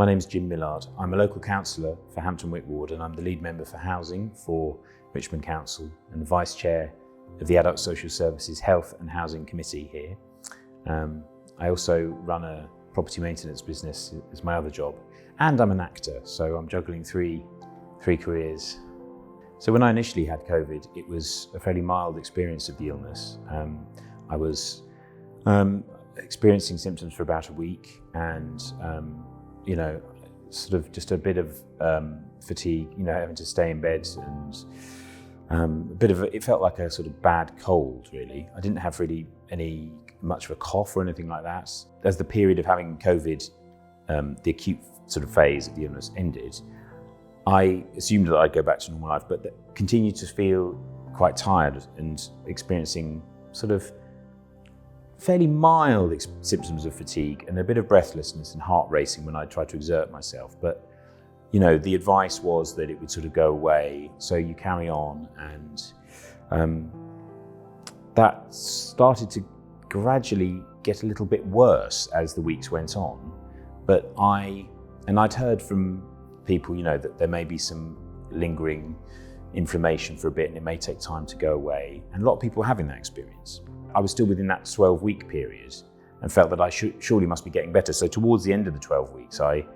My name's Jim Millard. I'm a local councillor for Hampton Wick Ward and I'm the lead member for housing for Richmond Council and the vice chair of the Adult Social Services Health and Housing Committee here. I also run a property maintenance business as my other job, and I'm an actor, so I'm juggling three careers. So when I initially had COVID, it was a fairly mild experience of the illness. I was experiencing symptoms for about a week and sort of just a bit of fatigue, having to stay in bed and it felt like a sort of bad cold, really. I didn't have really much of a cough or anything like that. As the period of having COVID, the acute sort of phase of the illness ended, I assumed that I'd go back to normal life, but continued to feel quite tired and experiencing sort of fairly mild symptoms of fatigue and a bit of breathlessness and heart racing when I tried to exert myself. But, the advice was that it would sort of go away, so you carry on. And that started to gradually get a little bit worse as the weeks went on. But I'd heard from people, that there may be some lingering inflammation for a bit and it may take time to go away. And a lot of people were having that experience. I was still within that 12-week period and felt that I surely must be getting better. So towards the end of the 12 weeks, I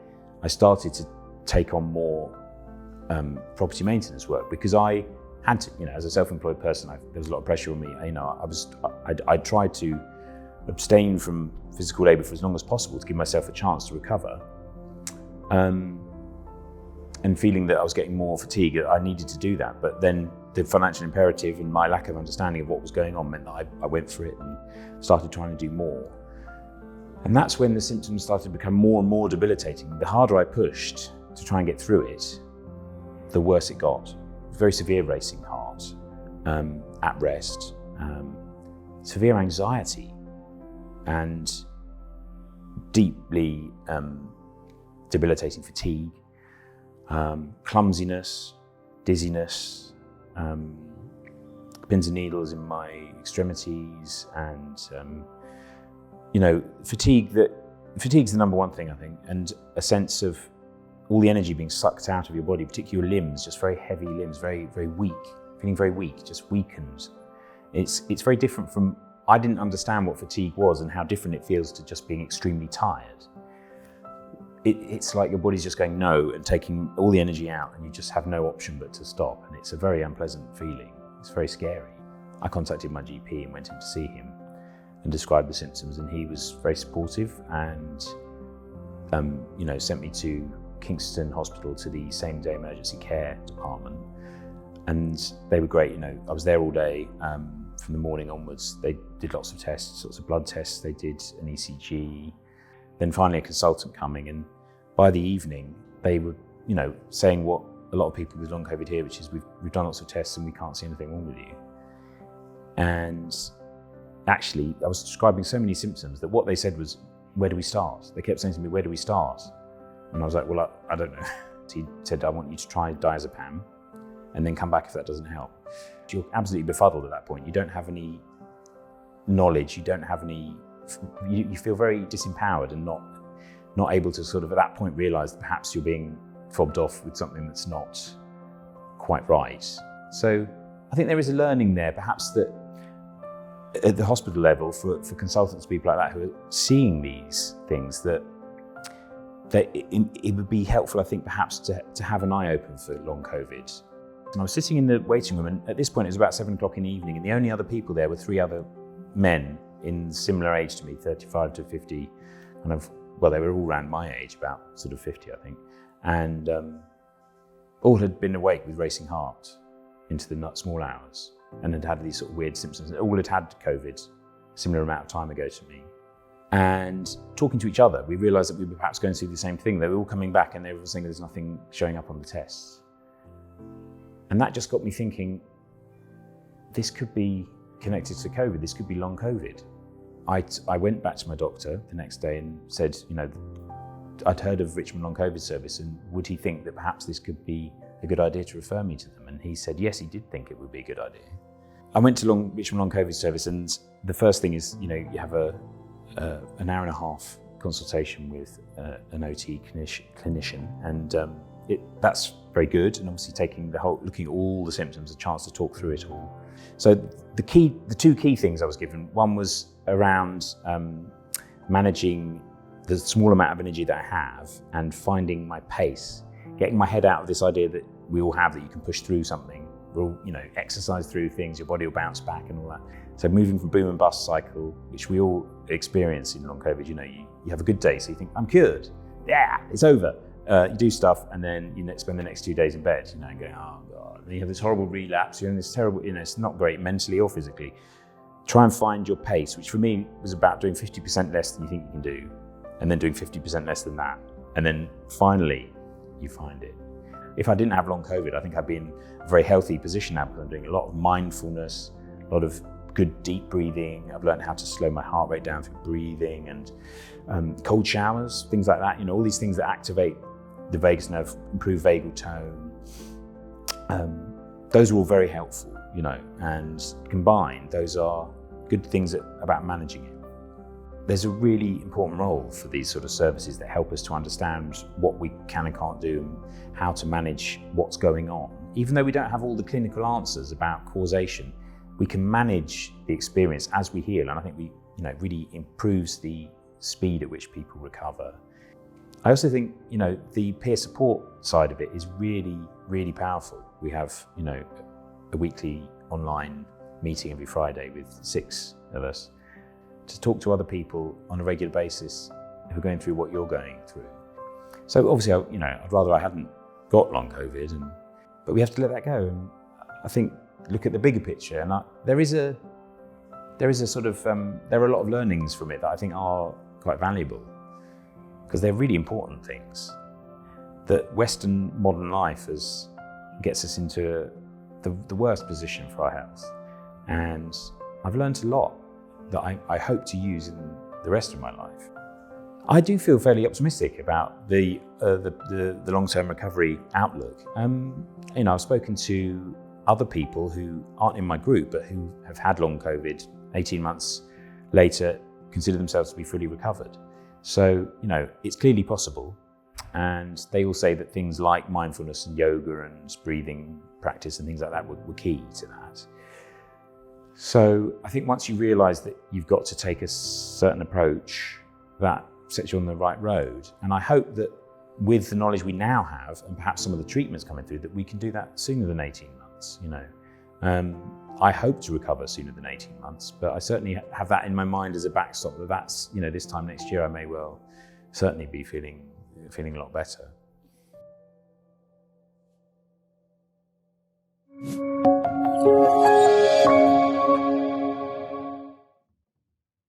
started to take on more property maintenance work because I had to, as a self-employed person, there was a lot of pressure on me. I tried to abstain from physical labour for as long as possible to give myself a chance to recover. And feeling that I was getting more fatigue, I needed to do that. But then the financial imperative and my lack of understanding of what was going on meant that I went for it and started trying to do more. And that's when the symptoms started to become more and more debilitating. The harder I pushed to try and get through it, the worse it got. Very severe racing heart, at rest, severe anxiety, and deeply debilitating fatigue, clumsiness, dizziness, pins and needles in my extremities, and fatigue's the number one thing, I think, and a sense of all the energy being sucked out of your body, particularly your limbs, just very heavy limbs, very, very weak, feeling very weak, just weakened. It's very different from, I didn't understand what fatigue was and how different it feels to just being extremely tired. It's like your body's just going no and taking all the energy out and you just have no option but to stop. And it's a very unpleasant feeling. It's very scary. I contacted my GP and went in to see him and described the symptoms, and he was very supportive and sent me to Kingston Hospital to the same-day emergency care department. And they were great. I was there all day from the morning onwards. They did lots of tests, lots of blood tests. They did an ECG. Then finally a consultant coming, and by the evening they were, saying what a lot of people with long COVID hear, which is we've done lots of tests and we can't see anything wrong with you. And actually, I was describing so many symptoms that what they said was, where do we start? They kept saying to me, where do we start? And I was like, well, I don't know. He said, I want you to try diazepam and then come back if that doesn't help. You're absolutely befuddled at that point. You don't have any knowledge, you feel very disempowered and not able to sort of at that point realise that perhaps you're being fobbed off with something that's not quite right. So I think there is a learning there, perhaps that at the hospital level for consultants, people like that who are seeing these things, that it would be helpful, I think, perhaps to have an eye open for long COVID. And I was sitting in the waiting room, and at this point it was about 7 o'clock in the evening, and the only other people there were 3 other men in similar age to me, 35 to 50, they were all around my age, about sort of 50, I think, and all had been awake with racing heart into the small hours and had had these sort of weird symptoms. All had had COVID a similar amount of time ago to me. And talking to each other, we realised that we were perhaps going through the same thing. They were all coming back and they were saying there's nothing showing up on the tests. And that just got me thinking, this could be connected to COVID, this could be long COVID. I went back to my doctor the next day and said, I'd heard of Richmond Long COVID Service, and would he think that perhaps this could be a good idea to refer me to them? And he said, yes, he did think it would be a good idea. I went to Richmond Long COVID Service, and the first thing is, you have an hour and a half consultation with an OT clinician, and that's very good. And obviously looking at all the symptoms, a chance to talk through it all. So the two key things I was given, one was around managing the small amount of energy that I have and finding my pace, getting my head out of this idea that we all have, that you can push through something. We'll, exercise through things, your body will bounce back and all that. So moving from boom and bust cycle, which we all experience in long COVID, you have a good day, so you think, I'm cured, yeah, it's over. You do stuff, and then you spend the next 2 days in bed, and going, oh God. And you have this horrible relapse, you're in this terrible, it's not great mentally or physically. Try and find your pace, which for me was about doing 50% less than you think you can do, and then doing 50% less than that. And then finally, you find it. If I didn't have long COVID, I think I'd be in a very healthy position now, because I'm doing a lot of mindfulness, a lot of good deep breathing. I've learned how to slow my heart rate down through breathing, and cold showers, things like that. All these things that activate the vagus nerve, improve vagal tone. Those are all very helpful, and combined, those are good things about managing it. There's a really important role for these sort of services that help us to understand what we can and can't do, and how to manage what's going on. Even though we don't have all the clinical answers about causation, we can manage the experience as we heal, and I think it really improves the speed at which people recover. I also think, the peer support side of it is really, really powerful. We have, a weekly online meeting every Friday with 6 of us to talk to other people on a regular basis who are going through what you're going through. So obviously, I'd rather I hadn't got long COVID, but we have to let that go. And I think look at the bigger picture, and there are a lot of learnings from it that I think are quite valuable, because they're really important things. That Western modern life gets us into the worst position for our health. And I've learned a lot that I hope to use in the rest of my life. I do feel fairly optimistic about the long-term recovery outlook. I've spoken to other people who aren't in my group, but who have had long COVID, 18 months later, consider themselves to be fully recovered. So, it's clearly possible. And they all say that things like mindfulness and yoga and breathing practice and things like that were key to that. So I think once you realise that you've got to take a certain approach, that sets you on the right road. And I hope that with the knowledge we now have, and perhaps some of the treatments coming through, that we can do that sooner than 18 months. I hope to recover sooner than 18 months, but I certainly have that in my mind as a backstop, that's, this time next year I may well certainly be feeling a lot better.